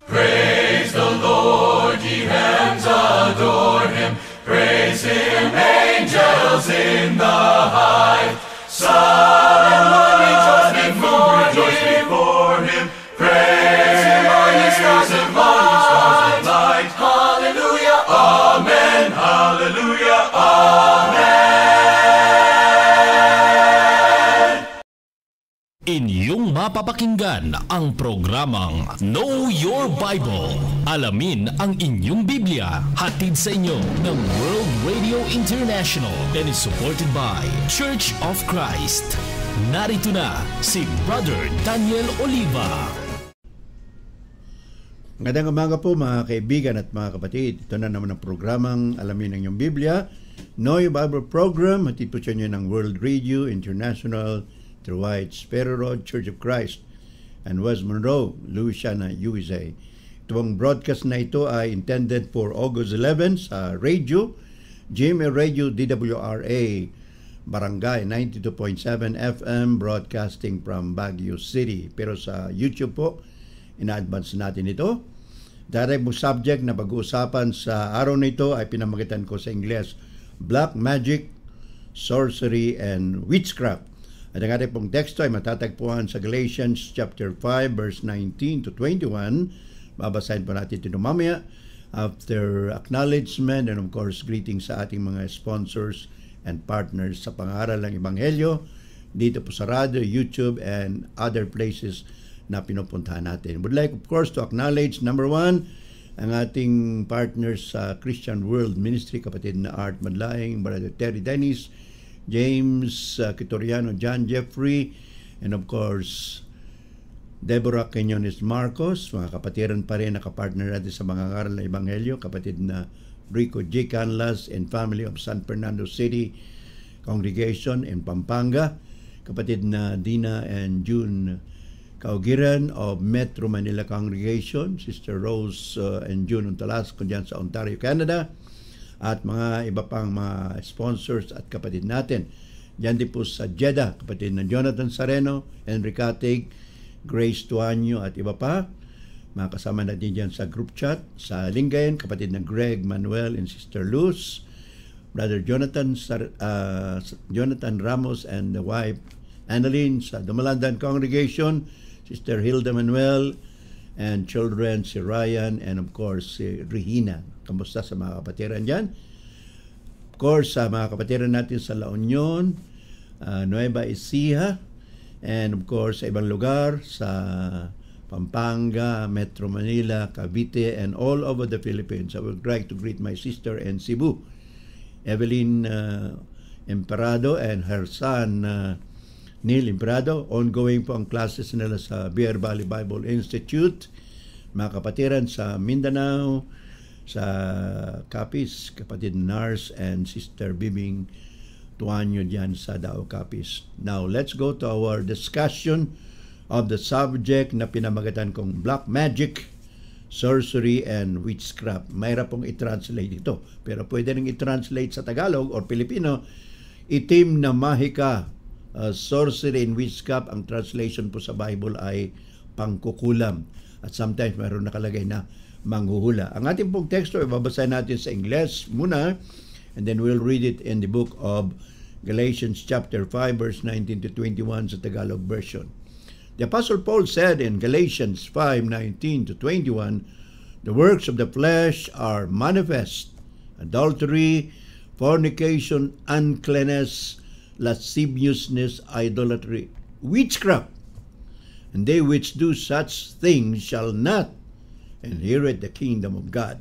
Praise the Lord, ye hands adore him. Praise him, angels in the high. Sun and moon rejoice before him. Praise him, all ye stars of light. Hallelujah, amen. Hallelujah, amen. Inyong mapapakinggan ang programang Know Your Bible. Alamin ang inyong Biblia. Hatid sa inyo ng World Radio International and is supported by Church of Christ. Narito na si Brother Daniel Oliva. Magandang umaga po mga kaibigan at mga kapatid. Ito na naman ang programang Alamin ang inyong Biblia. Know Your Bible program. Hatid po sa inyo ng World Radio International through White Sparrow Road Church of Christ and West Monroe, Louisiana, USA. Itong broadcast na ito ay intended for August 11 sa radio, GMA Radio DWRA, Barangay 92.7 FM, broadcasting from Baguio City. Pero sa YouTube po, ina-advance natin ito. Direct mo subject na pag-uusapan sa araw na ito ay pinamagitan ko sa Ingles, Black Magic, Sorcery, and Witchcraft. At ang ating pong teksto ay matatagpuan sa Galatians chapter 5 verse 19 to 21. Babasahin po natin ito mamaya after acknowledgement and of course greetings sa ating mga sponsors and partners sa pangaral ng Ebanghelyo dito po sa radio, YouTube, and other places na pinupuntahan natin. Would like of course to acknowledge number 1 ang ating partners sa Christian World Ministry, kapatid na Art Madlaing, Brother Terry Dennis, James Kitoriano, John Jeffrey, and of course Deborah Quinones Marcos, mga kapatiran pa rin nakapartner natin sa mga ngaral na Ebanghelyo, kapatid na Rico J. Canlas and family of San Fernando City Congregation in Pampanga, kapatid na Dina and June Kaugiran of Metro Manila Congregation, Sister Rose and June Untalasco dyan sa Ontario, Canada, at mga iba pang mga sponsors at kapatid natin. Diyan din po sa Jeddah, kapatid na Jonathan Sareno, Henry Katig, Grace Tuanyo at iba pa. Mga kasama natin dyan sa group chat. Sa Lingayen, kapatid na Greg, Manuel, and Sister Luz. Brother Jonathan Ramos and the wife Annalyn sa Dumalandan Congregation. Sister Hilda Manuel and children si Ryan and of course si Regina. Kamusta sa mga kapatiran dyan? Of course, sa mga kapatiran natin sa La Union, Nueva Ecija, and of course sa ibang lugar, sa Pampanga, Metro Manila, Cavite, and all over the Philippines. I would like to greet my sister in Cebu, Evelyn Emperado, and her son, Neil Emperado. Ongoing po ang classes nila sa Bear Valley Bible Institute. Mga kapatiran sa Mindanao, sa Capiz, kapatid Nars and Sister Bibing Tuanyo dyan sa Dao Capiz. Now, let's go to our discussion of the subject na pinamagatan kong Black Magic, Sorcery, and Witchcraft. Mayroon pong i-translate ito, pero pwede rin i-translate sa Tagalog or Pilipino, itim na mahika, sorcery and witchcraft. Ang translation po sa Bible ay pangkukulam. At sometimes mayroon nakalagay na manghuhula. Ang ating pong teksto ay babasahin natin sa Ingles muna, and then we'll read it in the book of Galatians chapter 5 verse 19 to 21 sa Tagalog version. The Apostle Paul said in Galatians 5:19 to 21, the works of the flesh are manifest: adultery, fornication, uncleanness, lasciviousness, idolatry, witchcraft. And they which do such things shall not inherit the kingdom of God.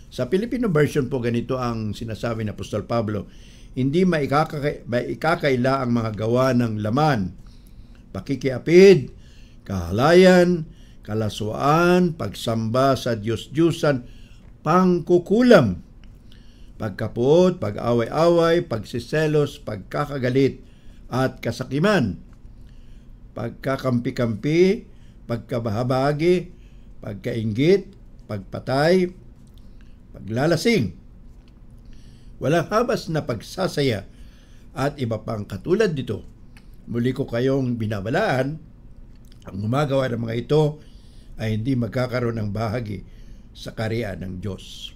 Sa Filipino version po ganito ang sinasabi ni Apostol Pablo, hindi maikakaila ang mga gawa ng laman, pakikiapid, kahalayan, kalaswaan, pagsamba sa Diyos-Diyusan, pangkukulam, pagkapuot, pag-away-away, pagsiselos, pagkakagalit, at kasakiman, pagkakampi-kampi, pagkabahabagi, pagkainggit, pagpatay, paglalasing, walang habas na pagsasaya, at iba pang katulad nito. Muli ko kayong binabalaan, ang gumagawa ng mga ito ay hindi magkakaroon ng bahagi sa kaharian ng Diyos.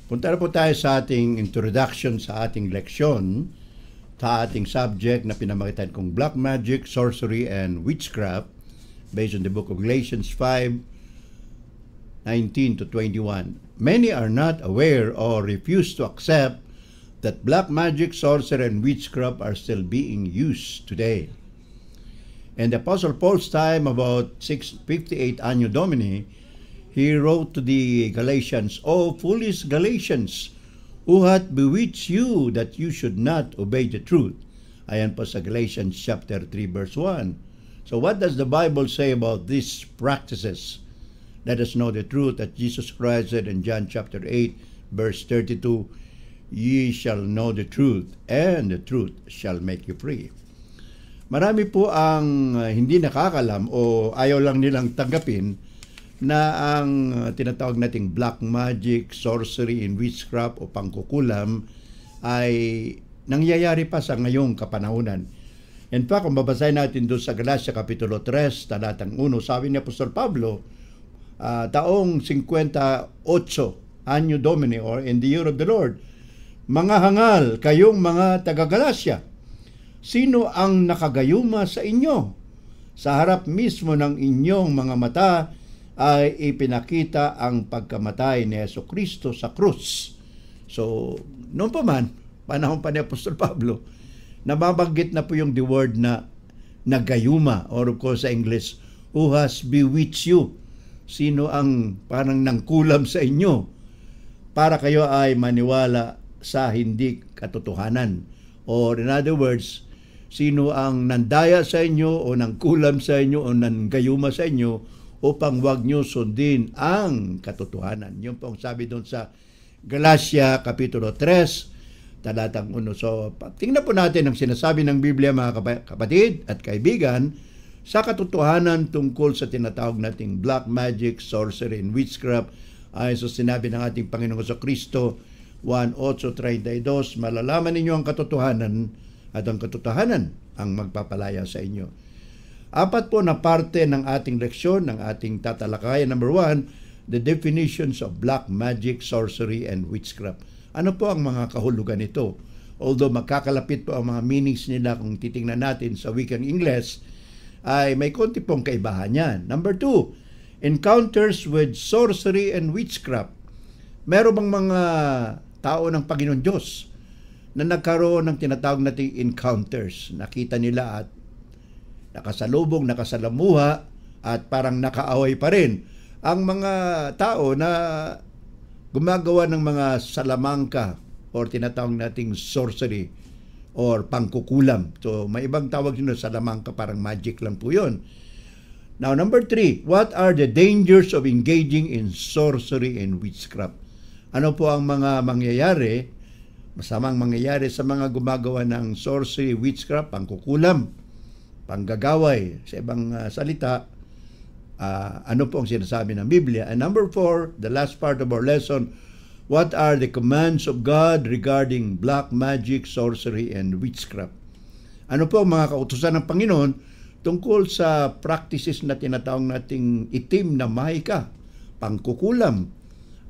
Punta na po tayo sa ating introduction sa ating leksyon, sa ating subject na pinamagitan kong Black Magic, Sorcery, and Witchcraft based on the book of Galatians 5:19 to 21. Many are not aware or refuse to accept that black magic, sorcery, and witchcraft are still being used today. In the Apostle Paul's time, about 658 Anno Domini, he wrote to the Galatians, "O foolish Galatians, who hath bewitched you that you should not obey the truth?" Ayan po sa Galatians chapter 3 verse 1. So what does the Bible say about these practices? Let us know the truth that Jesus Christ said in John chapter 8 verse 32, "Ye shall know the truth, and the truth shall make you free." Marami po ang hindi nakakalam o ayaw lang nilang tanggapin na ang tinatawag nating black magic, sorcery, and witchcraft o pangkukulam ay nangyayari pa sa ngayong kapanahunan. In fact, kung babasahin natin doon sa Galatia Kapitulo 3, talatang 1, sabi ni Apostol Pablo, taong 58 Anno Domini or in the year of the Lord, "Mga hangal, kayong mga taga-Galatia, sino ang nakagayuma sa inyo? Sa harap mismo ng inyong mga mata ay ipinakita ang pagkamatay ni Jesucristo sa krus." So, noon pa man, panahon pa ni Apostol Pablo, nababanggit na po yung the word na nagayuma, or of course sa English, "who has bewitched you?" Sino ang parang nangkulam sa inyo para kayo ay maniwala sa hindi katotohanan? Or in other words, sino ang nandaya sa inyo o nangkulam sa inyo o nanggayuma sa inyo upang wag nyo sundin ang katotohanan? Yun po ang sabi doon sa Galatia Kapitulo 3, talatang 1. So, tingnan po natin ang sinasabi ng Biblia, mga kapatid at kaibigan, sa katotohanan tungkol sa tinatawag nating black magic, sorcery, and witchcraft. Ayon sa sinabi ng ating Panginoong Jesucristo, 1:8-32, "Malalaman ninyo ang katotohanan at ang katotohanan ang magpapalaya sa inyo." Apat po na parte ng ating leksyon, ng ating tatalakayan. Number 1, the definitions of black magic, sorcery, and witchcraft. Ano po ang mga kahulugan nito? Although magkakalapit po ang mga meanings nila kung titingnan natin sa wikang Ingles, ay may konti pong kaibahan yan. Number 2, encounters with sorcery and witchcraft. Meron bang mga tao ng Panginoon Diyos na nagkaroon ng tinatawag nating encounters? Nakita nila at nakasalubong, nakasalamuha at parang nakaaway pa rin ang mga tao na gumagawa ng mga salamangka or tinatawag nating sorcery or pangkukulam. So, may ibang tawag nyo sa salamangka, parang magic lang po yun. Now, number 3, what are the dangers of engaging in sorcery and witchcraft? Ano po ang mga mangyayari, masamang mangyayari sa mga gumagawa ng sorcery, witchcraft, pangkukulam, panggagaway? Sa ibang salita, ano po ang sinasabi ng Biblia? And number 4, the last part of our lesson, what are the commands of God regarding black magic, sorcery, and witchcraft? Ano po ang mga kautusan ng Panginoon tungkol sa practices na tinatawag nating itim na mahika, pangkukulam,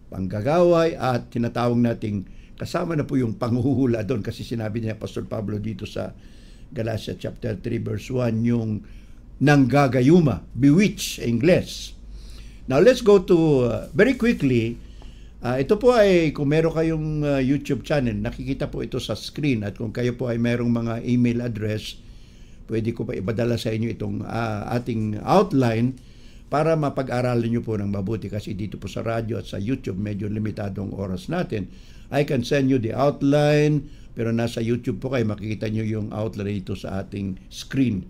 panggagaway, at tinatawag nating kasama na po yung panghuhula doon, kasi sinabi niya Pastor Pablo dito sa Galatia chapter 3 verse 1 yung nanggagayuma, bewitch sa Ingles. Now let's go to very quickly. Ito po ay kung meron kayong YouTube channel, nakikita po ito sa screen, at kung kayo po ay merong mga email address, pwede ko pa ibadala sa inyo itong ating outline para mapag-aralan nyo po ng mabuti, kasi dito po sa radyo at sa YouTube medyo limitadong oras natin. I can send you the outline, pero nasa YouTube po kayo, makikita nyo yung outline dito sa ating screen.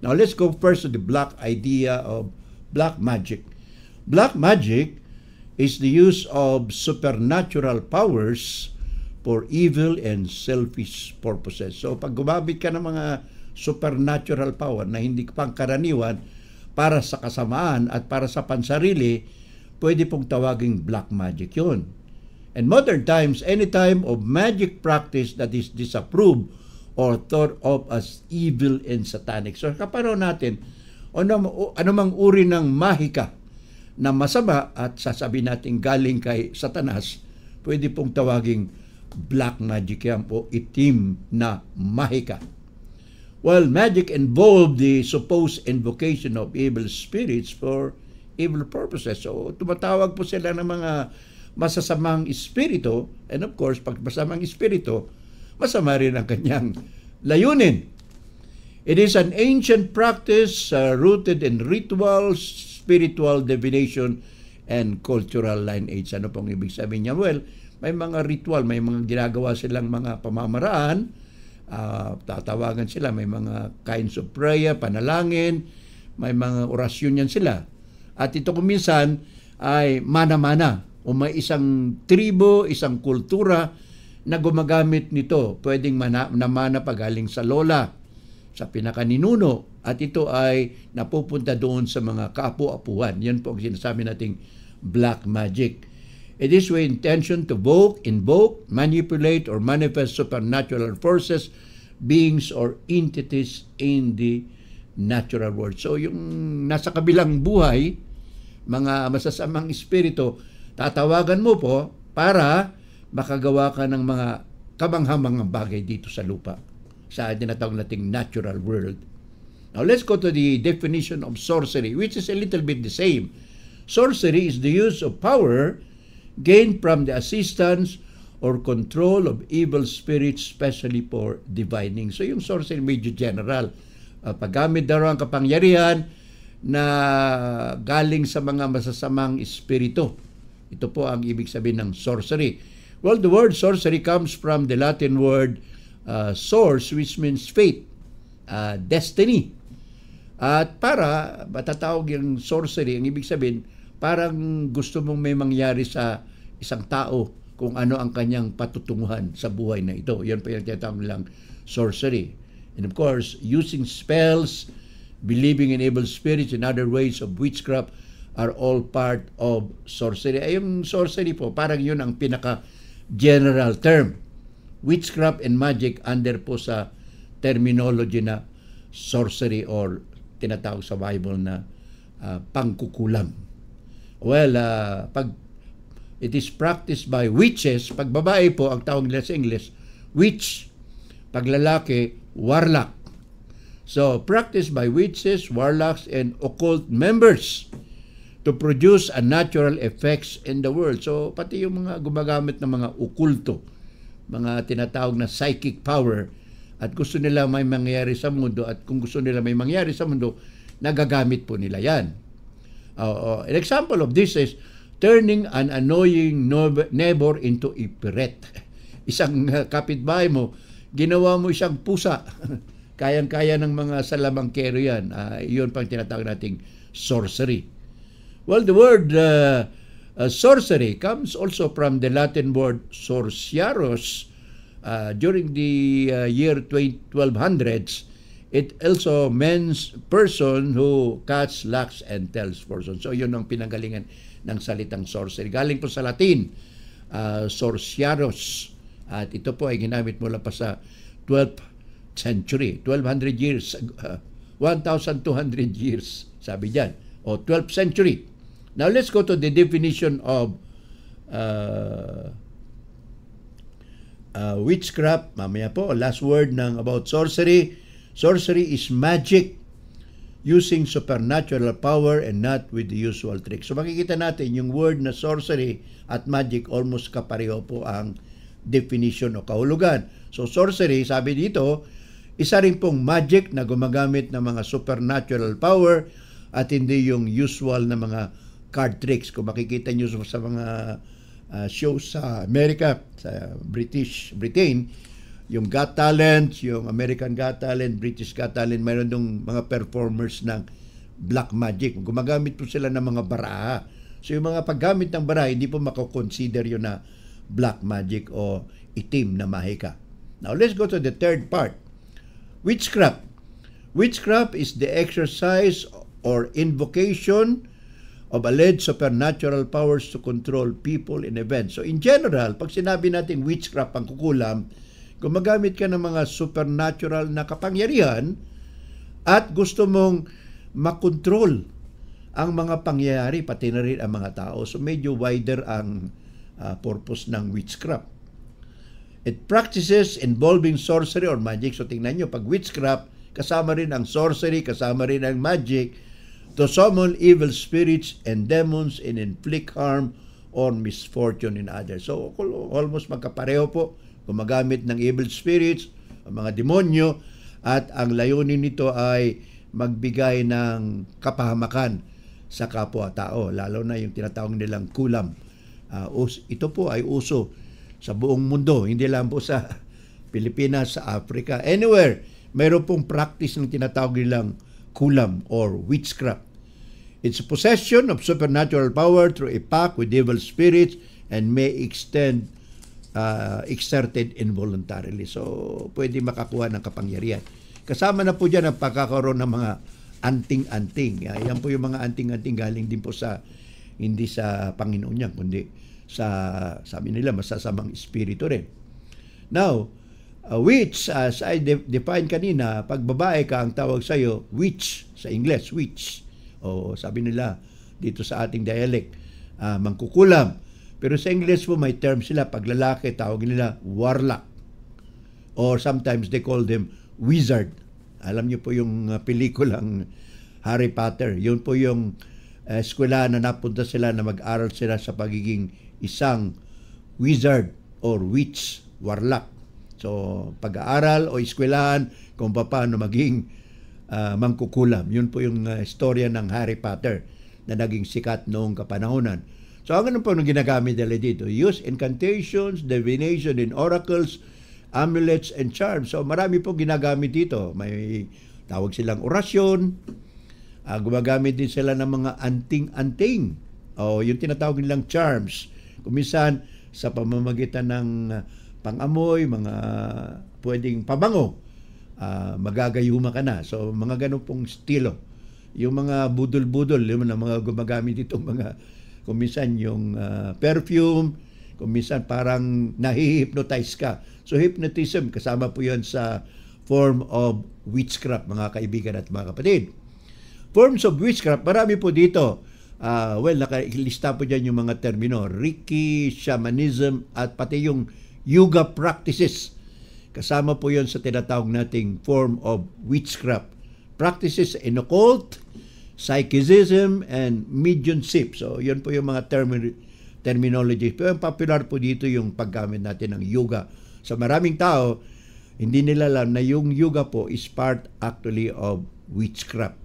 Now let's go first to the black idea of black magic. Black magic is the use of supernatural powers for evil and selfish purposes. So pag gumamit ka ng mga supernatural power na hindi pangkaraniwan para sa kasamaan at para sa pansarili, pwede pong tawaging black magic yun. In modern times, any time of magic practice that is disapproved or thought of as evil and satanic. So kaparo natin, anumang uri ng mahika, na masama at sasabihin natin galing kay Satanas, pwede pong tawaging black magic yan po, itim na mahika. Well, magic involved the supposed invocation of evil spirits for evil purposes. So, tumatawag po sila ng mga masasamang espiritu, and of course, pag masamang espiritu, masama rin ang kanyang layunin. It is an ancient practice rooted in rituals, spiritual divination, and cultural lineage. Ano pong ibig sabihin niya? Well, may mga ritual, may mga ginagawa silang mga pamamaraan, tatawagan sila, may mga kinds of prayer, panalangin, may mga orasyon yan sila. At ito kung minsan ay mana-mana, o may isang tribo, isang kultura na gumagamit nito. Pwedeng namana pagaling sa lola, sa pinakaninuno, at ito ay napupunta doon sa mga kaapu-apuhan. Yan po ang sinasabi nating black magic. It is with intention to invoke, manipulate, or manifest supernatural forces, beings, or entities in the natural world. So yung nasa kabilang buhay, mga masasamang espiritu, tatawagan mo po para makagawa ka ng mga kabanghamangang bagay dito sa lupa, sa tinatawag nating natural world. Now let's go to the definition of sorcery, which is a little bit the same. Sorcery is the use of power gained from the assistance or control of evil spirits, especially for divining. So yung sorcery medyo general. Paggamit daw ang kapangyarihan na galing sa mga masasamang espiritu. Ito po ang ibig sabihin ng sorcery. Well, the word sorcery comes from the Latin word source, which means fate, destiny. At para matatawag yung sorcery, ang ibig sabihin, parang gusto mong may mangyari sa isang tao kung ano ang kanyang patutunguhan sa buhay na ito. Yan po yung tinatawag nilang sorcery. And of course, using spells, believing in evil spirits, and other ways of witchcraft are all part of sorcery. Ay, yung sorcery po, parang yun ang pinaka-general term. Witchcraft and magic under po sa terminology na sorcery or tinatawag sa Bible na pangkukulam. Well, pag it is practiced by witches, pag babae po, ang tawag nila sa English, witch. Pag lalaki, warlock. So, practiced by witches, warlocks, and occult members to produce unnatural effects in the world. So, pati yung mga gumagamit ng mga okulto, mga tinatawag na psychic power, at gusto nila may mangyari sa mundo, at kung gusto nila may mangyari sa mundo, nagagamit po nila yan. An example of this is turning an annoying neighbor into a pet. Isang kapitbahay mo, ginawa mo isang pusa. Kayang-kaya ng mga salamangkero yan. Iyon pang tinatawag nating sorcery. Well, the word sorcery comes also from the Latin word sorciaros. During the year 1200s, it also means person who casts, lacks, and tells fortune. So, yun ang pinanggalingan ng salitang sorcery. Galing po sa Latin, sorciaros. At ito po ay ginamit mula pa sa 12th century, 1200 years, 1,200 years, sabi diyan, o 12th century. Now, let's go to the definition of witchcraft. Mamaya po, last word ng about sorcery. Sorcery is magic using supernatural power and not with the usual tricks. So, makikita natin yung word na sorcery at magic almost kapareho po ang definition o kahulugan. So, sorcery, sabi dito, isa rin pong magic na gumagamit ng mga supernatural power at hindi yung usual na mga card tricks. Kung makikita nyo sa mga shows sa Amerika, sa Britain, yung Got Talent, yung American Got Talent, British Got Talent, mayroon dong mga performers ng black magic. Gumagamit po sila ng mga baraha. So yung mga paggamit ng baraha, hindi po makakonsider yun na black magic o itim na mahika. Now, let's go to the third part. Witchcraft. Witchcraft is the exercise or invocation of alleged supernatural powers to control people and events. So in general, pag sinabi natin witchcraft, pangkukulam, gumagamit ka ng mga supernatural na kapangyarihan at gusto mong makontrol ang mga pangyayari, pati na rin ang mga tao. So medyo wider ang purpose ng witchcraft. It practices involving sorcery or magic. So tingnan nyo, pag witchcraft, kasama rin ang sorcery, kasama rin ang magic, to summon evil spirits and demons and inflict harm or misfortune in others. So almost magkapareho po, gumagamit ng evil spirits, ang mga demonyo, at ang layunin nito ay magbigay ng kapahamakan sa kapwa-tao, lalo na yung tinatawag nilang kulam. Ito po ay uso sa buong mundo, hindi lang po sa Pilipinas, sa Africa, anywhere. Mayroon pong practice ng tinatawag nilang kulam or witchcraft. It's a possession of supernatural power through a pact with evil spirits and may exerted involuntarily. So, pwede makakuha ng kapangyarihan. Kasama na po dyan ang pagkakaroon ng mga anting-anting. Yan po yung mga anting-anting galing din po hindi sa Panginoon yan, kundi sabi nila, masasamang espiritu rin. Now, witch, as I define kanina, pag babae ka, ang tawag sa'yo, witch, sa English, witch. O sabi nila, dito sa ating dialect, mangkukulam. Pero sa English po, may term sila, pag lalaki, tawag nila warlock. Or sometimes they call them wizard. Alam niyo po yung pelikulang Harry Potter. Yun po yung eskwela na napunta sila na mag-aral sila sa pagiging isang wizard or witch, warlock. So, pag-aaral o eskwelahan kung paano maging mangkukulam. Yun po yung istorya ng Harry Potter na naging sikat noong kapanahonan. So, ang ganun po nung ginagamit nila dito? Use incantations, divination, and oracles, amulets, and charms. So, marami po ginagamit dito. May tawag silang orasyon. Gumagamit din sila ng mga anting-anting. O, yung tinatawag nilang charms. Kuminsan, sa pamamagitan ng pang-amoy, mga pwedeng pabango, magagayuma ka na. So, mga ganun pong estilo. Yung mga budol-budol, yung mga gumagamit itong mga, kuminsan yung perfume, kuminsan parang nahi-hypnotize ka. So, hypnotism, kasama po yun sa form of witchcraft, mga kaibigan at mga kapatid. Forms of witchcraft, marami po dito. Nakalista po dyan yung mga termino. Reiki, shamanism, at pati yung yoga practices. Kasama po yun sa tinatawag nating form of witchcraft. Practices in occult, psychicism, and mediumship. So, yun po yung mga terminology. Pero yung popular po dito yung paggamit natin ng yoga. So, maraming tao, hindi nila alam na yung yoga po is part actually of witchcraft.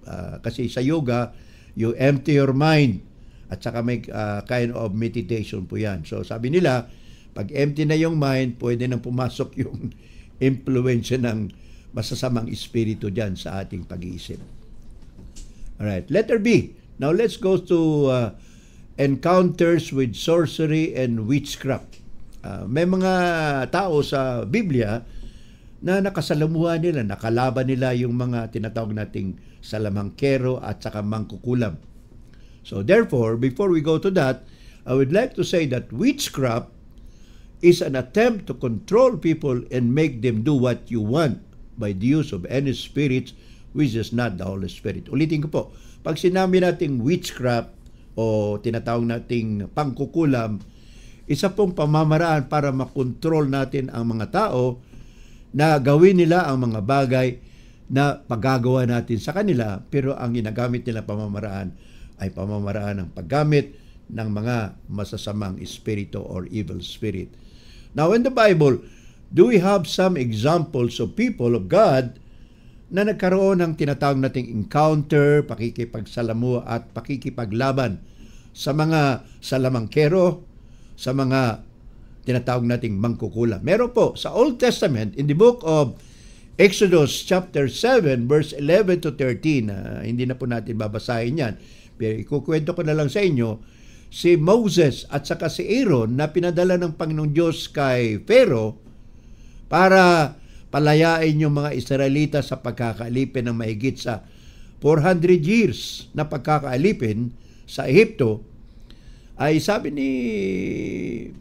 Kasi sa yoga, you empty your mind at saka may kind of meditation po yan. So, sabi nila, pag empty na yung mind, pwede nang pumasok yung influence ng masasamang espiritu dyan sa ating pag-iisip. Alright, letter B. Now, let's go to encounters with sorcery and witchcraft. May mga tao sa Biblia na nakasalamuhan nila, nakalaban nila yung mga tinatawag nating salamangkero at saka mangkukulam. So therefore, before we go to that, I would like to say that witchcraft is an attempt to control people and make them do what you want by the use of any spirit which is not the Holy Spirit. Ulitin ko po, pag sinabi nating witchcraft o tinatawag nating pangkukulam, isa pong pamamaraan para makontrol natin ang mga tao na gawin nila ang mga bagay na pagagawa natin sa kanila, pero ang ginagamit nila pamamaraan ay pamamaraan ng paggamit ng mga masasamang espiritu or evil spirit. Now in the Bible, do we have some examples of people of God na nagkaroon ng tinatawag nating encounter, pakikipagsalamuha at pakikipaglaban sa mga salamangkero, sa mga tinatawag nating mangkukulam? Meron po sa Old Testament, in the book of Exodus chapter 7 verse 11 to 13, hindi na po natin babasahin yan, pero ikukwento ko na lang sa inyo, si Moses at saka si Aaron na pinadala ng Panginoong Diyos kay Pharaoh para palayain yung mga Israelita sa pagkakaalipin ng mahigit sa 400 years na pagkakaalipin sa Ehipto, ay sabi ni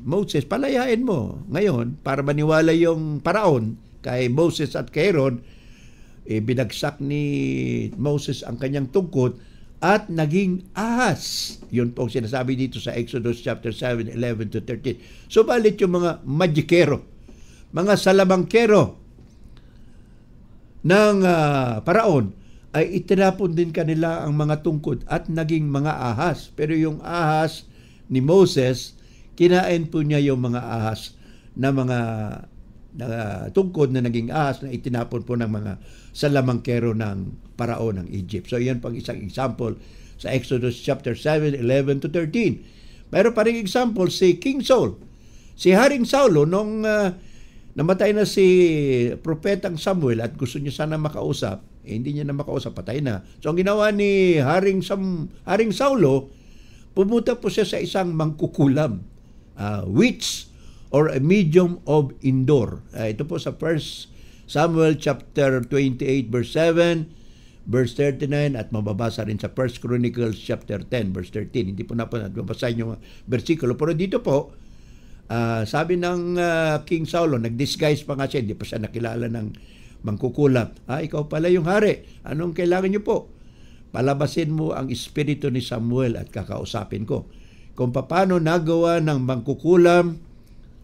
Moses, palayain mo ngayon para maniwala yung paraon kay Moses at kay Aaron. Binagsak ni Moses ang kanyang tungkod at naging ahas. Yun po ang sinasabi dito sa Exodus chapter 7, 11 to 13. Subalit yung mga magikero, mga salamangkero ng paraon, ay itinapon din kanila ang mga tungkod at naging mga ahas. Pero yung ahas ni Moses, kinain po niya yung mga ahas na mga tungkod na naging ahas na itinapon po ng mga salamangkero ng paraon ng Egypt. So yan pang isang example sa Exodus chapter 7, 11 to 13. Mayroon pa rin example si King Saul. Si Haring Saulo, nung namatay na si Propetang Samuel at gusto niya sana makausap, hindi niya na makausap, patay na. So ang ginawa ni Haring Saulo, pumunta po siya sa isang mangkukulam, witch or a medium of Endor. Ito po sa 1 Samuel chapter 28 verse 7, verse 39 at mababasa rin sa 1 Chronicles chapter 10 verse 13. Hindi po na po babasahin yung versikulo. Pero dito po, sabi ng King Saulo, nag-disguise pa nga siya, hindi pa siya nakilala ng mangkukulam. Ikaw pala yung hari. Anong kailangan niyo po? Palabasin mo ang espiritu ni Samuel at kakausapin ko. Kung paano nagawa ng mangkukulam,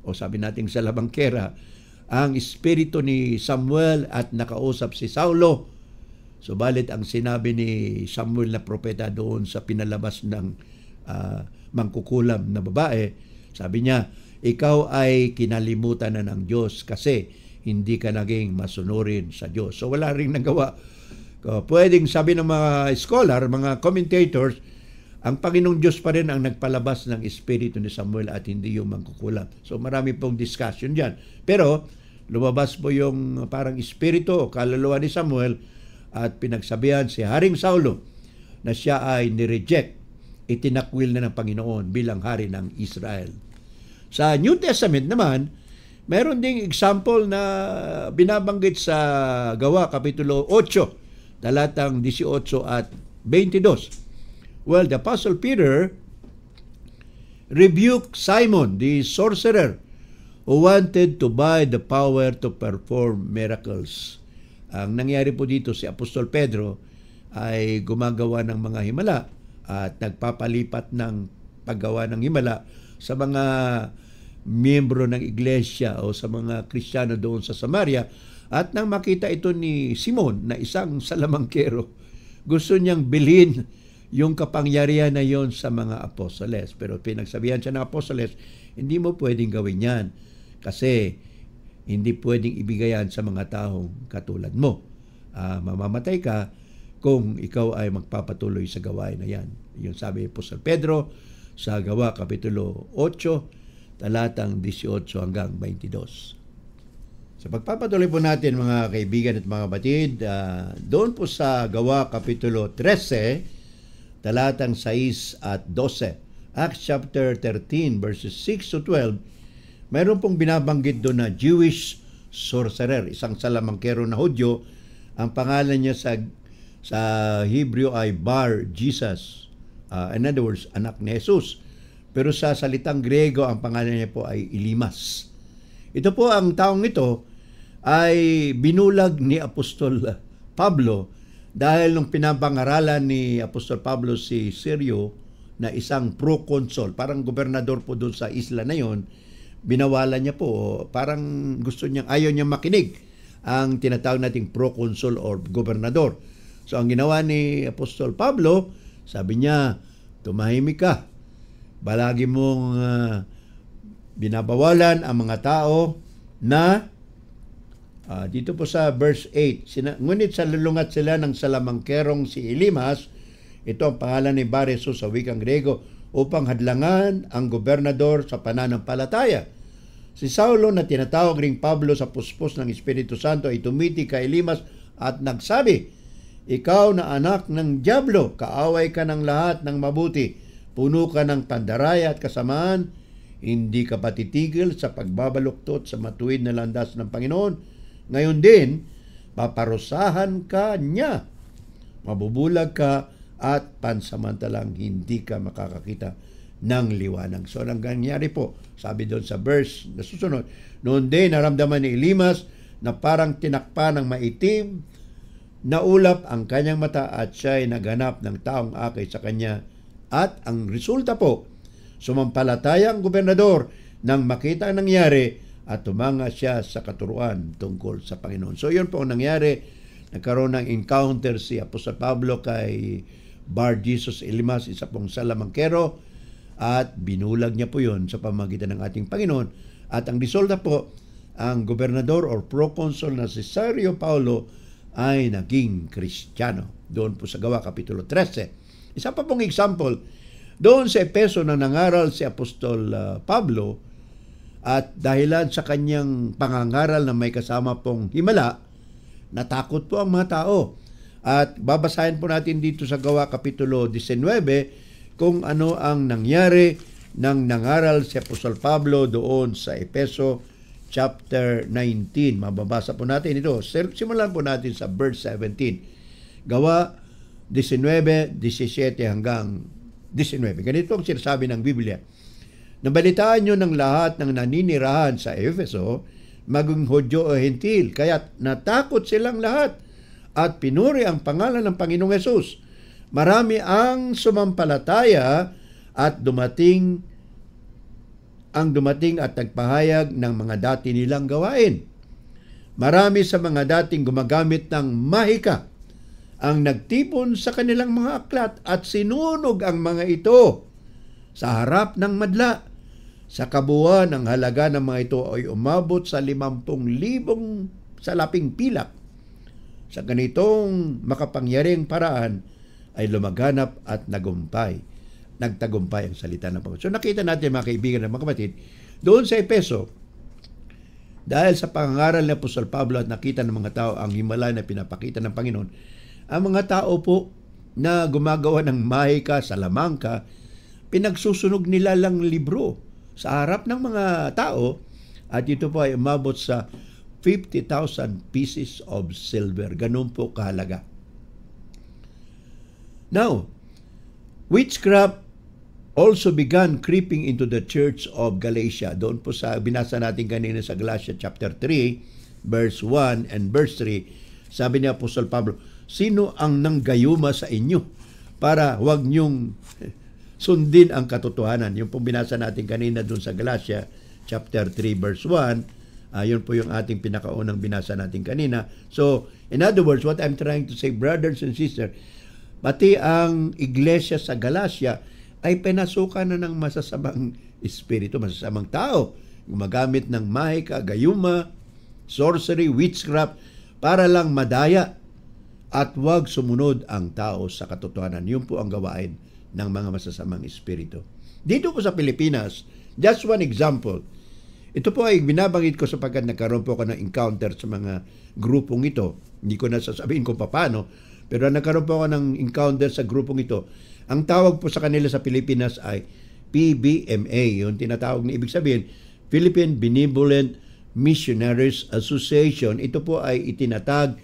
o sabi nating salamangkera, ang espiritu ni Samuel at nakausap si Saulo. Subalit ang sinabi ni Samuel na propeta doon sa pinalabas ng mangkukulam na babae, sabi niya, ikaw ay kinalimutan na ng Diyos kasi hindi ka naging masunurin sa Diyos. So wala rin nagawa. Pwedeng sabi ng mga scholar, mga commentators, ang Panginoong Diyos pa rin ang nagpalabas ng espiritu ni Samuel at hindi yung mangkukulam. So marami pong discussion dyan. Pero lumabas po yung parang espiritu o kaluluwa ni Samuel at pinagsabihan si Haring Saulo na siya ay nireject, itinakwil na ng Panginoon bilang hari ng Israel. Sa New Testament naman, meron ding example na binabanggit sa Gawa, Kapitulo 8, talatang 18 at 22. Well, the Apostle Peter rebuked Simon, the sorcerer, who wanted to buy the power to perform miracles. Ang nangyari po dito, si Apostol Pedro ay gumagawa ng mga himala at nagpapalipat ng paggawa ng himala sa mga miyembro ng iglesia o sa mga Kristiyano doon sa Samaria. At nang makita ito ni Simon na isang salamangkero, gusto niyang bilhin yung kapangyarihan na yon sa mga apostoles. Pero pinagsabihan siya ng apostoles, hindi mo pwedeng gawin yan kasi hindi pwedeng ibigay yan sa mga taong katulad mo. Mamamatay ka kung ikaw ay magpapatuloy sa gawain na yan. Yung sabi ni Apostol Pedro sa Gawa, Kapitulo 8, talatang 18 hanggang 22. So pagpapatuloy po natin mga kaibigan at mga batid, doon po sa Gawa, Kapitulo 13, talatang 6 at 12. Acts chapter 13 verses 6 to 12, mayroon pong binabanggit doon na Jewish sorcerer, isang salamangkero na Hudyo. Ang pangalan niya sa Hebrew ay Bar Jesus. In other words, anak ni Jesus. Pero sa salitang Grego, ang pangalan niya po ay Elimas. Ito po, ang taong ito ay binulag ni Apostol Pablo dahil nung pinapangaralan ni Apostol Pablo si Sergio na isang proconsul, parang gobernador po doon sa isla na yon, binawalan niya po, parang gusto niyang, ayaw niyang makinig ang tinatawag nating proconsul or gobernador. So ang ginawa ni Apostol Pablo, sabi niya, tumahimik ka. Balagi mong binabawalan ang mga tao na dito po sa verse 8, ngunit sa lulungat sila ng salamangkerong si Elimas, ito ang pangalan ni Bar Jesus sa wikang Grego, upang hadlangan ang gobernador sa pananampalataya. Si Saulo na tinatawag ring Pablo sa puspos ng Espiritu Santo ay tumiti kay Elimas at nagsabi, ikaw na anak ng dyablo, kaaway ka ng lahat ng mabuti, puno ka ng pandaraya at kasamaan, hindi ka patitigil sa pagbabaluktot sa matuwid na landas ng Panginoon. Ngayon din, paparusahan ka niya, mabubulag ka at pansamantalang hindi ka makakakita ng liwanag. So, ang nangyari po, sabi doon sa verse na susunod, noon din naramdaman ni Elimas na parang tinakpa ng maitim naulap ang kanyang mata at siya'y naghanap ng taong akay sa kanya. At ang resulta po, sumampalataya ang gobernador nang makita ang nangyari at tumanga siya sa katuruan tungkol sa Panginoon. So yun po ang nangyari. Nagkaroon ng encounter si Apostol Pablo kay Bar Jesus Elimas, isa pong salamangkero, at binulag niya po yun sa pamamagitan ng ating Panginoon. At ang resulta po, ang gobernador or proconsul na si Sergio Paulo ay naging Kristiyano. Doon po sa Gawa, Kapitulo 13. Isa pa pong example, doon sa Epeso na nangaral si Apostol Pablo, at dahilan sa kanyang pangangaral na may kasama pong himala, natakot po ang mga tao. At babasahin po natin dito sa Gawa Kapitulo 19 kung ano ang nangyari nang nangaral si Apostol Pablo doon sa Epeso chapter 19. Mababasa po natin ito. Simulan po natin sa verse 17. Gawa 19, 17 hanggang 19. Ganito ang sinasabi ng Biblia. Nabalitaan nyo ng lahat ng naninirahan sa Efeso, maging Hudyo o Hentil, kaya't natakot silang lahat at pinuri ang pangalan ng Panginoong Hesus. Marami ang sumampalataya at dumating at nagpahayag ng mga dati nilang gawain. Marami sa mga dating gumagamit ng mahika ang nagtipon sa kanilang mga aklat at sinunog ang mga ito sa harap ng madla. Sa kabuuan, ang halaga ng mga ito ay umabot sa 50,000 salaping pilak. Sa ganitong makapangyariang paraan ay lumaganap at nagtagumpay ang salita ng Panginoon. So nakita natin mga kaibigan at mga kapatid, doon sa Epeso, dahil sa pangangaral ni Apostol Pablo at nakita ng mga tao ang himala na pinapakita ng Panginoon, ang mga tao po na gumagawa ng mahika, salamangka, pinagsusunog nila lang libro sa harap ng mga tao, at ito po ay umabot sa 50,000 pieces of silver. Ganun po kahalaga. Now, witchcraft also began creeping into the church of Galatia. Doon po sa binasa natin kanina sa Galatia chapter 3, verse 1 and verse 3, sabi ni Apostol Pablo, sino ang nanggayuma sa inyo para huwag niyong sundin ang katotohanan? Yung pong binasa natin kanina doon sa Galatia chapter 3 verse 1, yun po yung ating pinakaunang binasa natin kanina. So, in other words, what I'm trying to say, brothers and sisters, pati ang iglesia sa Galatia ay pinasukan na ng masasamang espiritu, masasamang tao. Gumagamit ng mahika, gayuma, sorcery, witchcraft, para lang madaya at wag sumunod ang tao sa katotohanan. Yun po ang gawain ng mga masasamang espiritu. Dito po sa Pilipinas, just one example. Ito po ay binabanggit ko sapagkat nagkaroon po ako ng encounter sa mga grupong ito. Hindi ko na sasabihin kung paano, pero nagkaroon po ako ng encounter sa grupong ito. Ang tawag po sa kanila sa Pilipinas ay PBMA. Yung tinatawag na ibig sabihin, Philippine Benevolent Missionaries Association. Ito po ay itinatag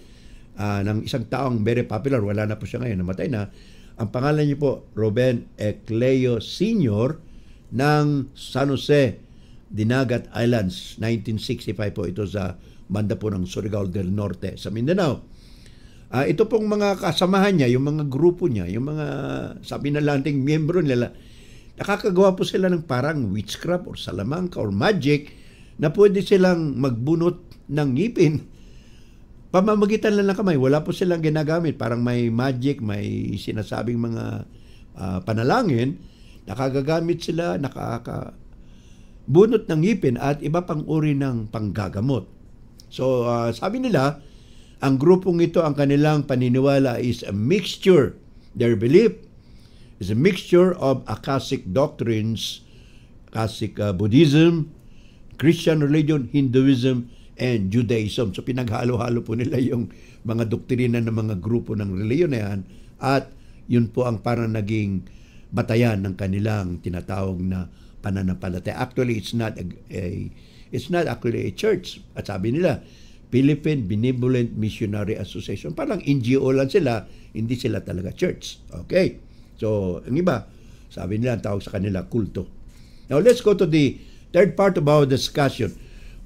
ng isang taong very popular. Wala na po siya ngayon, namatay na. Ang pangalan niyo po, Ruben Ecleo Sr. ng San Jose, Dinagat Islands. 1965 po ito sa banda po ng Surigao del Norte sa Mindanao. Ito pong mga kasamahan niya, yung mga grupo niya, yung mga sabi na nating miyembro nila, nakakagawa po sila ng parang witchcraft or salamangka or magic na pwede silang magbunot ng ngipin. Pamamagitan lang ng kamay, wala po silang ginagamit. Parang may magic, may sinasabing mga panalangin, nakagagamit sila, nakakabunot ng ngipin at iba pang uri ng panggagamot. So, sabi nila, ang grupong ito, ang kanilang paniniwala is a mixture. Their belief is a mixture of Akashic doctrines, Akashic Buddhism, Christian religion, Hinduism, and Judaism. So pinaghalo-halo po nila yung mga doktrina ng mga grupo ng reliyon na yan, at yun po ang parang naging batayan ng kanilang tinatawag na pananampalataya. Actually, it's not actually a church. At sabi nila, Philippine Benevolent Missionary Association. Parang NGO lang sila, hindi sila talaga church. Okay? So, ang iba, sabi nila, ang tawag sa kanila, kulto. Now, let's go to the third part of our discussion.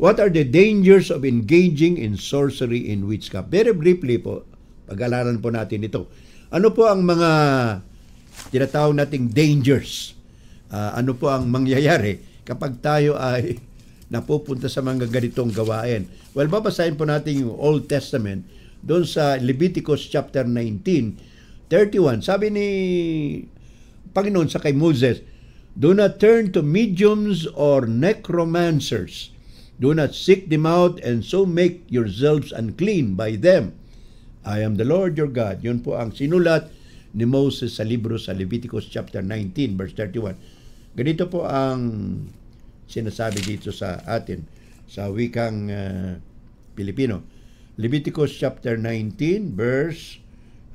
What are the dangers of engaging in sorcery and witchcraft? Very briefly po, Pag-alalan po natin ito. Ano po ang mga tinatawag nating dangers? Ano po ang mangyayari kapag tayo ay napupunta sa mga ganitong gawain? Well, babasahin po natin yung Old Testament doon sa Leviticus chapter 19:31. Sabi ni Panginoon sa kay Moses, "Do not turn to mediums or necromancers. Do not seek them out and so make yourselves unclean by them. I am the Lord your God." Yun po ang sinulat ni Moses sa libro sa Leviticus chapter 19 verse 31. Ganito po ang sinasabi dito sa atin sa wikang Pilipino. Leviticus chapter 19 verse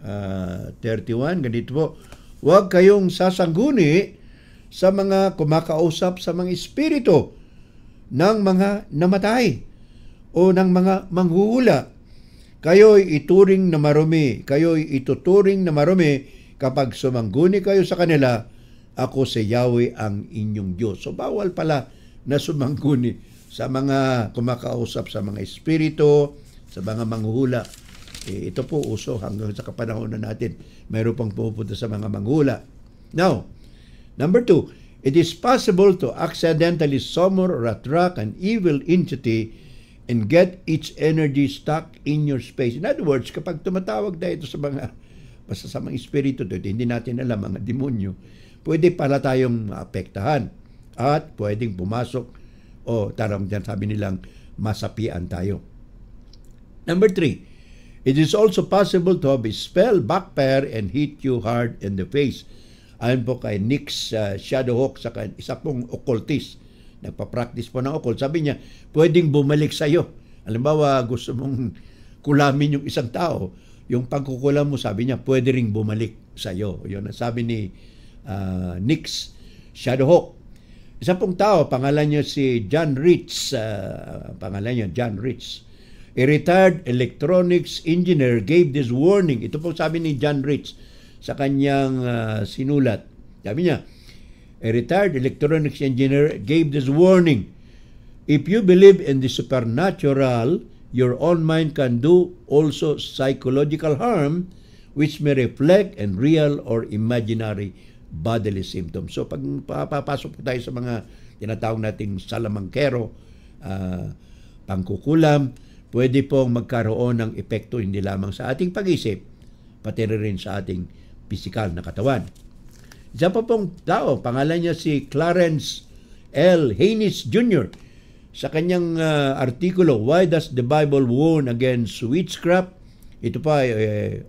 31. Ganito po, "Huwag kayong sasangguni sa mga kumakausap sa mga espiritu ng mga namatay o ng mga manghuhula. Kayo'y ituring na marumi. Kayo'y ituturing na marumi kapag sumangguni kayo sa kanila. Ako si Yahweh ang inyong Diyos." So bawal pala na sumangguni sa mga kumakausap sa mga espiritu, sa mga manghuhula. Ito po uso hanggang sa kapanahon na natin. Mayroon pang pupunta sa mga manghuhula. Now, number 2, it is possible to accidentally summon or attract an evil entity and get its energy stuck in your space. In other words, kapag tumatawag tayo sa mga espiritu, hindi natin alam, mga demonyo, pwede pala tayong maapektahan at pwedeng pumasok o sabi nilang masapian tayo. Number 3, it is also possible to have a spell backfire and hit you hard in the face. Ayon po kay Nix Shadowhawk, isa pong occultist, nagpa-practice po ng occult. Sabi niya, pwedeng bumalik sa iyo. Halimbawa, gusto mong kulamin yung isang tao, yung pagkukulam mo, sabi niya, pwede ring bumalik sa iyo. Yun ang sabi ni Nix Shadowhawk. Isa pong tao, pangalan niya si John Ritz. John Ritz. A retired electronics engineer gave this warning. Ito po sabi ni John Ritz sa kanyang sinulat. Sabi niya, a retired electronics engineer gave this warning. If you believe in the supernatural, your own mind can do also psychological harm, which may reflect in real or imaginary bodily symptoms. So pag papasok po tayo sa mga tinatawag nating salamangkero, pangkukulam, pwede pong magkaroon ng epekto hindi lamang sa ating pag-isip, pati rin sa ating pisikal na katawan. Isa pa pong tao, pangalan niya si Clarence L. Haynes Jr. Sa kanyang artikulo, "Why Does the Bible Warn Against Witchcraft?" Ito pa,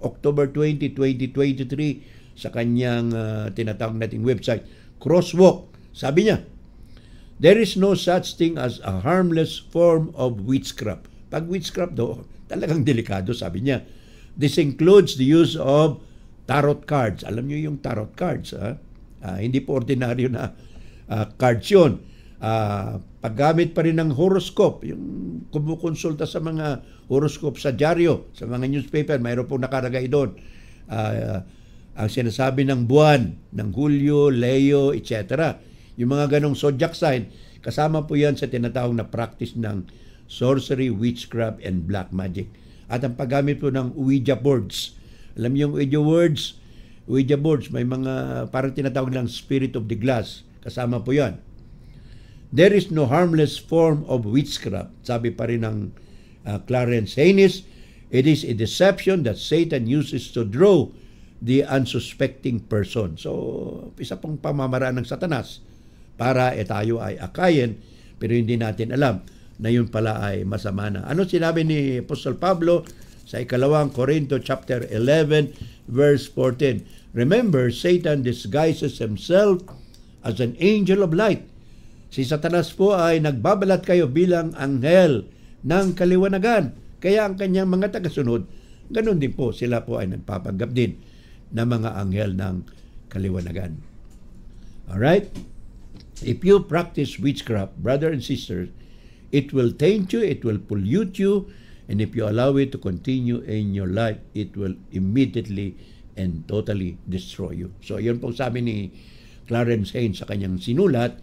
October 20, 2023, sa kanyang tinatawag nating website, Crosswalk. Sabi niya, "There is no such thing as a harmless form of witchcraft." Pag witchcraft do, talagang delikado, sabi niya. "This includes the use of tarot cards." Alam niyo yung tarot cards, hindi po ordinaryo na cards yun. Paggamit pa rin ng horoscope, yung kumukonsulta sa mga horoscope sa dyaryo, sa mga newspaper, mayroon pong nakalagay doon. Ang sinasabi ng buwan, ng Hulyo, Leo, etc. Yung mga ganong zodiac sign, kasama po yan sa tinatawag na practice ng sorcery, witchcraft, and black magic. At ang paggamit po ng Ouija boards. Alam niyo yung Ouija boards, may mga parang tinatawag ng spirit of the glass. Kasama po yan. "There is no harmless form of witchcraft." Sabi pa rin ng Clarence Haynes, "It is a deception that Satan uses to draw the unsuspecting person." So, isa pong pamamaraan ng Satanas para tayo ay akayin, pero hindi natin alam na yun pala ay masama na. Ano sinabi ni Apostol Pablo sa 2 Corinto chapter 11 verse 14? "Remember, Satan disguises himself as an angel of light." Si Satanas po ay nagbabalat kayo bilang anghel ng kaliwanagan. Kaya ang kanyang mga tagasunod, ganun din po, sila po ay nagpapanggap din na mga anghel ng kaliwanagan. Alright? If you practice witchcraft, brother and sisters, it will taint you, it will pollute you, and if you allow it to continue in your life, it will immediately and totally destroy you. So, yun po sabi ni Clarence Haynes sa kanyang sinulat.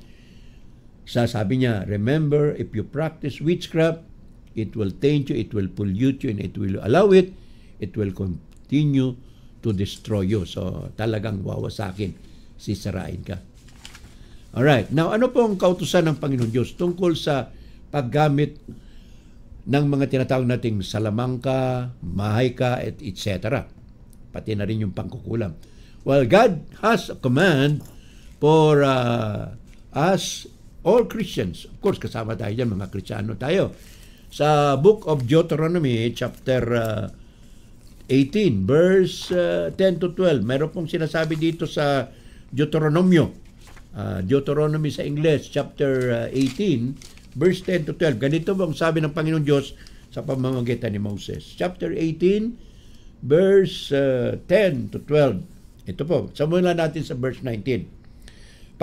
Sabi niya, "Remember, if you practice witchcraft, it will taint you, it will pollute you, and it will allow it will continue to destroy you. So, talagang wawasakin, sisirain ka. Alright, now ano po ang kautusan ng Panginoon Diyos tungkol sa paggamit ng mga tinatawag nating salamangka, mahayka, etc. Pati na rin yung pangkukulam. Well, God has a command for us, all Christians. Of course, kasama tayo dyan, mga Kristiyano tayo. Sa Book of Deuteronomy, chapter 18, verse 10 to 12, meron pong sinasabi dito sa Deuteronomio. Deuteronomy sa English, chapter 18, verse 10 to 12. Ganito bang sabi ng Panginoon Diyos sa pamamagitan ni Moses? Chapter 18, verse 10 to 12. Ito po, samuhin natin sa verse 19.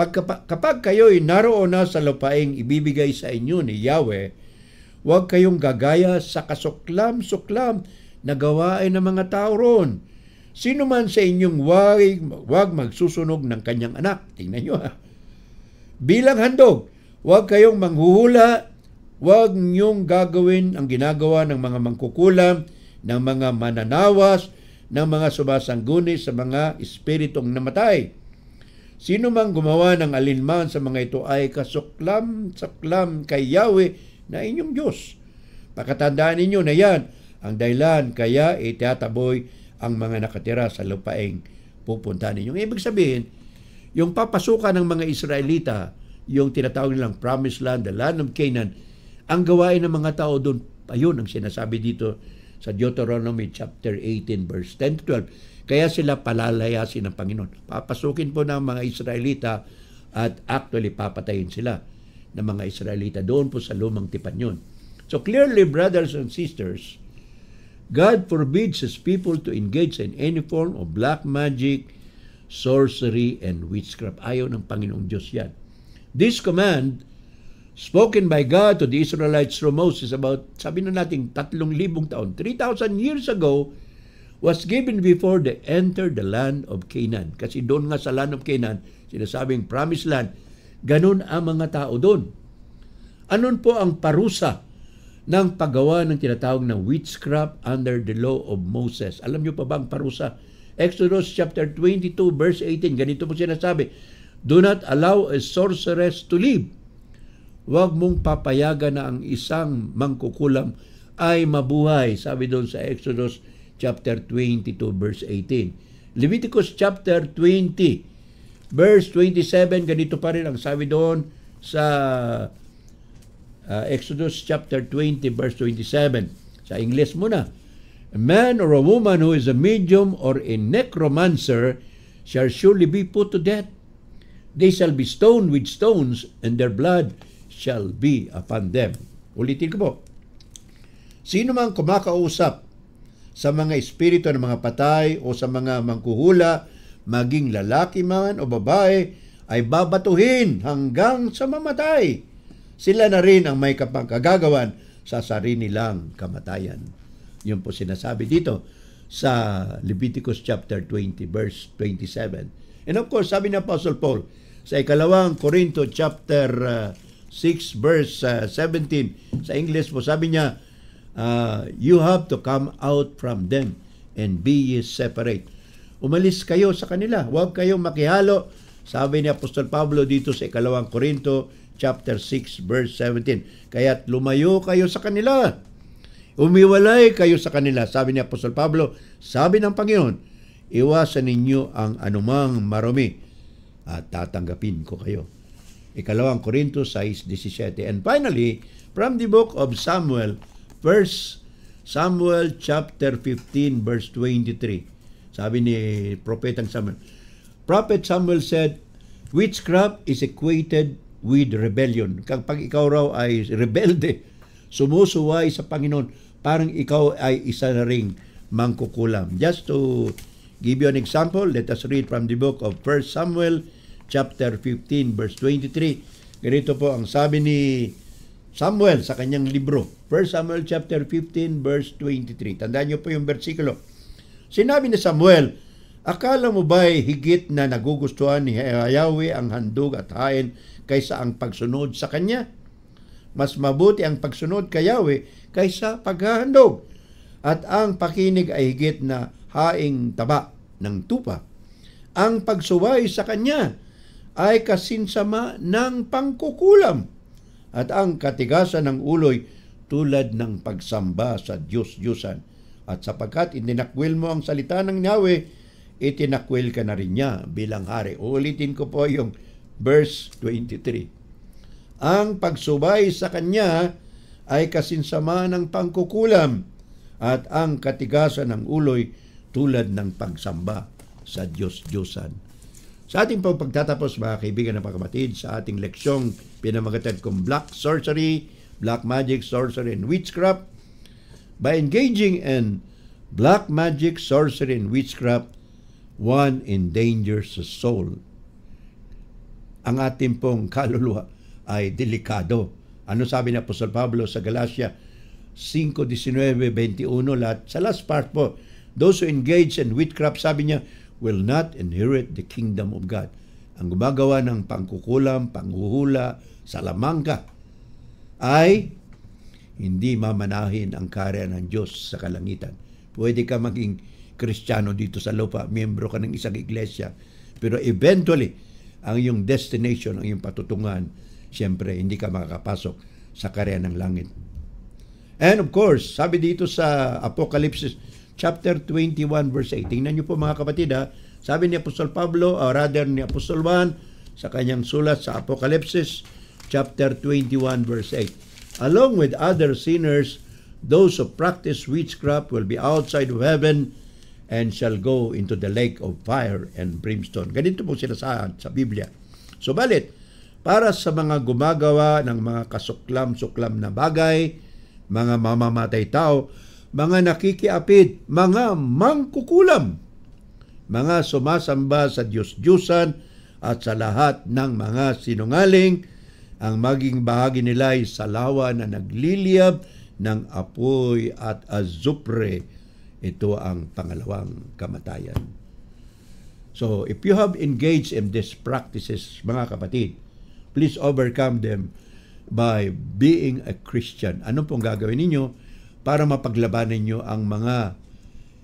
Kapag kayo'y naroon na sa lupaing ibibigay sa inyo ni Yahweh, huwag kayong gagaya sa kasuklam-suklam na gawain ng mga tao roon. Sino man sa inyong huwag magsusunog ng kanyang anak. Tingnan nyo ha. Bilang handog, huwag kayong manghuhula, huwag niyong gagawin ang ginagawa ng mga mangkukulam, ng mga mananawas, ng mga sumasangguni sa mga espiritong namatay. Sino mang gumawa ng alinman sa mga ito ay kasuklam-saklam kay Yahweh na inyong Diyos. Pakatandaan ninyo na yan ang dahilan kaya itataboy ang mga nakatira sa lupaing pupunta ninyo. Ibig sabihin, yung papasukan ng mga Israelita, yung tinatawag nilang Promised Land, the Land of Canaan, ang gawain ng mga tao doon, ayun ang sinasabi dito sa Deuteronomy chapter 18 verse 10 to 12. Kaya sila palalayasin ng Panginoon. Papasukin po ng mga Israelita at actually papatayin sila ng mga Israelita doon po sa lumang tipan yun. So clearly, brothers and sisters, God forbids His people to engage in any form of black magic, sorcery, and witchcraft. Ayaw ng Panginoong Diyos yan. This command, spoken by God to the Israelites through Moses about, sabi na natin, 3,000 taon, 3,000 years ago, was given before they entered the land of Canaan. Kasi doon nga sa land of Canaan, sinasabing promised land, ganun ang mga tao doon. Anon po ang parusa ng paggawa ng tinatawag na witchcraft under the law of Moses? Alam niyo pa ba ang parusa? Exodus chapter 22 verse 18, ganito po sinasabi, do not allow a sorceress to live. Huwag mong papayagan na ang isang mangkukulam ay mabuhay. Sabi doon sa Exodus chapter 22 verse 18. Leviticus chapter 20 verse 27, ganito pa rin ang sabi doon sa Exodus chapter 20 verse 27. Sa English muna. A man or a woman who is a medium or a necromancer shall surely be put to death. They shall be stoned with stones, and their blood shall be upon them. Ulitin ko po. Sino mang kumakausap sa mga espiritu ng mga patay o sa mga mangkuhula, maging lalaki man o babae, ay babatuhin hanggang sa mamatay. Sila na rin ang may kapangkagagawan sa sarili nilang kamatayan. Yun po sinasabi dito sa Leviticus chapter 20 verse 27. And of course, sabi ni Apostle Paul sa 2 Corinto chapter 6 verse 17, sa English po, sabi niya, you have to come out from them and be separate. Umalis kayo sa kanila, huwag kayong makihalo. Sabi ni Apostol Pablo dito sa 2 Corinto chapter 6 verse 17. Kaya't lumayo kayo sa kanila. Umiwalay kayo sa kanila. Sabi ni Apostol Pablo, sabi ng Panginoon, iwasan ninyo ang anumang marumi at tatanggapin ko kayo. 2 Corinto 6:17. And finally, from the book of Samuel, 1 Samuel chapter 15 verse 23. Sabi ni Propetang Samuel, Prophet Samuel said, witchcraft is equated with rebellion. Kapag ikaw raw ay rebelde, sumusuway sa Panginoon, parang ikaw ay isa na ring mangkukulam. Just to give you an example, let us read from the book of 1 Samuel chapter 15 verse 23. Ganito po ang sabi ni Samuel sa kanyang libro. 1 Samuel chapter 15 verse 23. Tandaan niyo po yung bersikulo. Sinabi ni Samuel, akala mo ba'y higit na nagugustuhan ni Yahweh ang handog at hain kaysa ang pagsunod sa Kanya? Mas mabuti ang pagsunod kay Yahweh kaysa paghahandog. At ang pakinig ay higit na haing taba ng tupa. Ang pagsuway sa kanya ay kasinsama ng pangkukulam at ang katigasan ng uloy tulad ng pagsamba sa Diyos-Diyusan. At sapagkat itinakwil mo ang salita ng Yahweh, itinakwil ka na rin niya bilang hari. Uulitin ko po yung verse 23. Ang pagsubay sa kanya ay kasinsama ng pangkukulam at ang katigasan ng uloy tulad ng pagsamba sa Diyos-Diyusan. Sa ating pagtatapos, mga kaibigan na pagkamatid, sa ating leksyong pinamagatid kong Black Sorcery, Black Magic, Sorcery, and Witchcraft, by engaging in black magic, sorcery, and witchcraft, one endangers the soul. Ang ating pong kaluluwa ay delikado. Ano sabi ni Apostol Pablo sa Galatia 5:19-21, lahat sa last part po, those who engage in witchcraft, sabi niya, will not inherit the kingdom of God. Ang gumagawa ng pangkukulam, panghuhula, salamangka, ay hindi mamanahin ang karya ng Diyos sa kalangitan. Pwede ka maging Kristiyano dito sa lupa, miyembro ka ng isang iglesia, pero eventually, ang iyong destination, ang iyong patutungan, siyempre, hindi ka makakapasok sa karya ng langit. And of course, sabi dito sa Apocalypse chapter 21 verse 8, tingnan niyo po mga kapatid, sabi ni Apostol Pablo, or rather ni Apostol Juan, sa kanyang sulat sa Apocalypse chapter 21 verse 8, along with other sinners, those who practice witchcraft will be outside of heaven and shall go into the lake of fire and brimstone. Ganito po sinasaad sa Biblia. Subalit, para sa mga gumagawa ng mga kasuklam-suklam na bagay, mga mamamatay tao, mga nakikiapid, mga mangkukulam, mga sumasamba sa Diyos-Diyusan at sa lahat ng mga sinungaling, ang maging bahagi nila ay salawa na nagliliyab ng apoy at azupre. Ito ang pangalawang kamatayan. So, if you have engaged in these practices, mga kapatid, please overcome them by being a Christian. Ano pong gagawin ninyo para mapaglabanan ninyo ang mga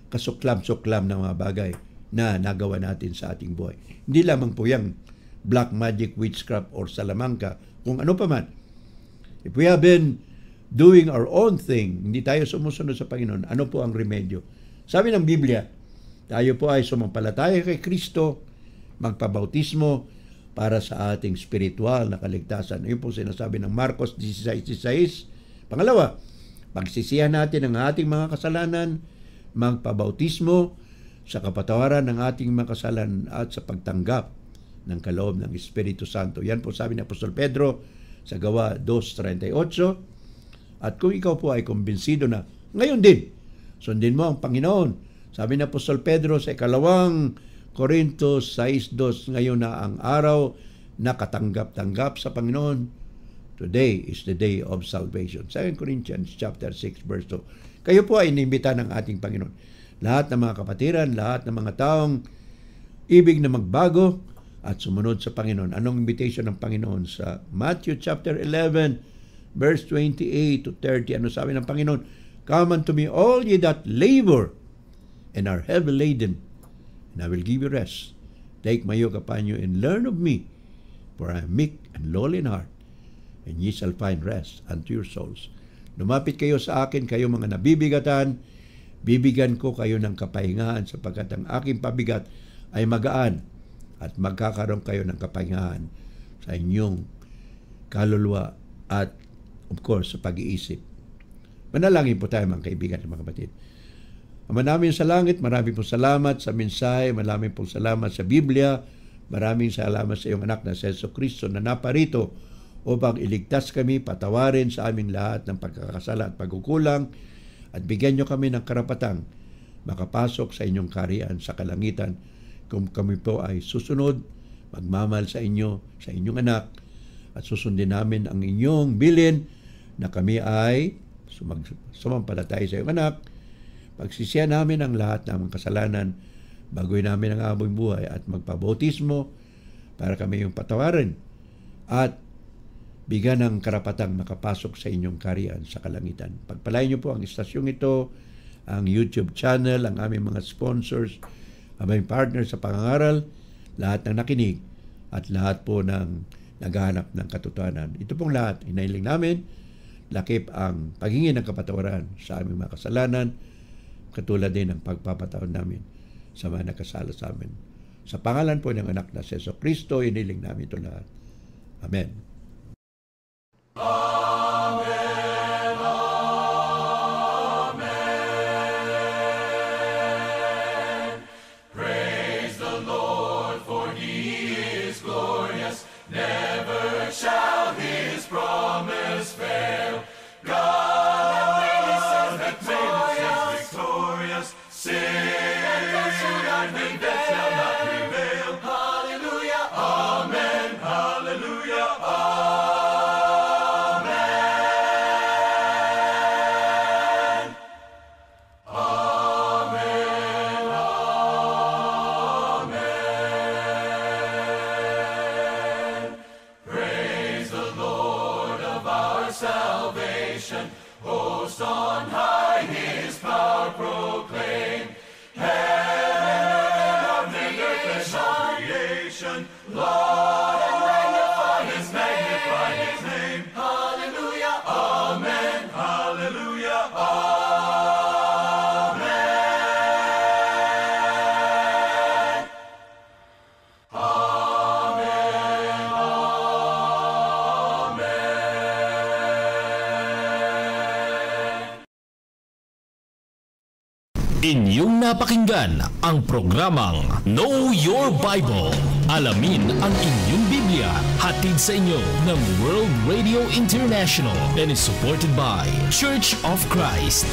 kasuklam-suklam na mga bagay na nagawa natin sa ating buhay? Hindi lamang po yung black magic, witchcraft, or salamangka, kung ano pa man. If we have been doing our own thing, hindi tayo sumusunod sa Panginoon, ano po ang remedyo? Sabi ng Biblia, tayo po ay sumampalataya kay Kristo, magpabautismo para sa ating spiritual na kaligtasan. Ayun po sinasabi ng Marcos 16:16. Pangalawa, pagsisihan natin ang ating mga kasalanan, magpabautismo sa kapatawaran ng ating mga kasalanan at sa pagtanggap ng kaloob ng Espiritu Santo. Yan po sabi ni Apostol Pedro sa Gawa 2:38. At kung ikaw po ay kumbinsido na ngayon din, sundin mo ang Panginoon. Sabi ni Apostol Pedro sa 2 Corintios 6:2, ngayon na ang araw na katanggap-tanggap sa Panginoon. Today is the day of salvation. 2 Corinthians chapter 6 verse 2. Kayo po ay inimbita ng ating Panginoon. Lahat ng mga kapatiran, lahat ng mga taong ibig na magbago at sumunod sa Panginoon. Anong invitation ng Panginoon sa Matthew chapter 11 verse 28 to 30? Ano sabi ng Panginoon? Come unto me all ye that labor and are heavy laden, and I will give you rest. Take my yoke upon you and learn of me, for I am meek and lowly in heart, and ye shall find rest unto your souls. Lumapit kayo sa akin, kayo mga nabibigatan, bibigyan ko kayo ng kapahingahan, sapagkat ang aking pabigat ay magaan, at magkakaroon kayo ng kapahingahan sa inyong kaluluwa at of course sa pag-iisip. Manalangin po tayo mga kaibigan at mga kapatid. Ama namin sa langit, maraming pong salamat sa mensahe, maraming pong salamat sa Biblia, maraming salamat sa iyong anak na si Jesucristo na naparito upang iligtas kami, patawarin sa aming lahat ng pagkakasala at pagkukulang, at bigyan niyo kami ng karapatang makapasok sa inyong kaharian sa kalangitan kung kami po ay susunod, magmamahal sa inyo, sa inyong anak, at susundin namin ang inyong bilin na kami ay sumampalataya sa iyong anak, pagsisihan namin ang lahat ng kasalanan, bagoy namin ang aming buhay at magpabautismo para kami yung patawarin at bigyan ng karapatang makapasok sa inyong kaharian sa kalangitan. Pagpalain niyo po ang istasyong ito ang YouTube channel, ang aming mga sponsors, aming partners sa pangangaral, lahat ng nakinig at lahat po ng naghahanap ng katotohanan. Ito pong lahat, hinailing namin, lakip ang paghingi ng kapatawaran sa aming mga kasalanan, katulad din ng pagpapatawad namin sa mga nakasala sa amin. Sa pangalan po ng anak na si Jesucristo, hiniling namin ito lahat. Amen. Amen, amen. Praise the Lord, for He is glorious. Never shall His promise fail. God hath made us victorious. Sin and death shall not prevail. Hallelujah, amen. Hallelujah, amen. Amen, amen. Praise the Lord of our salvation. Host on high, His power proclaim. Heaven and earth and all creation, laud and magnify His name. Hallelujah, amen. Hallelujah, amen. Amen, amen. Inyong napakinggan ang programang Know Your Bible. Alamin ang inyong Biblia. Hatid sa inyo ng World Radio International and is supported by Church of Christ.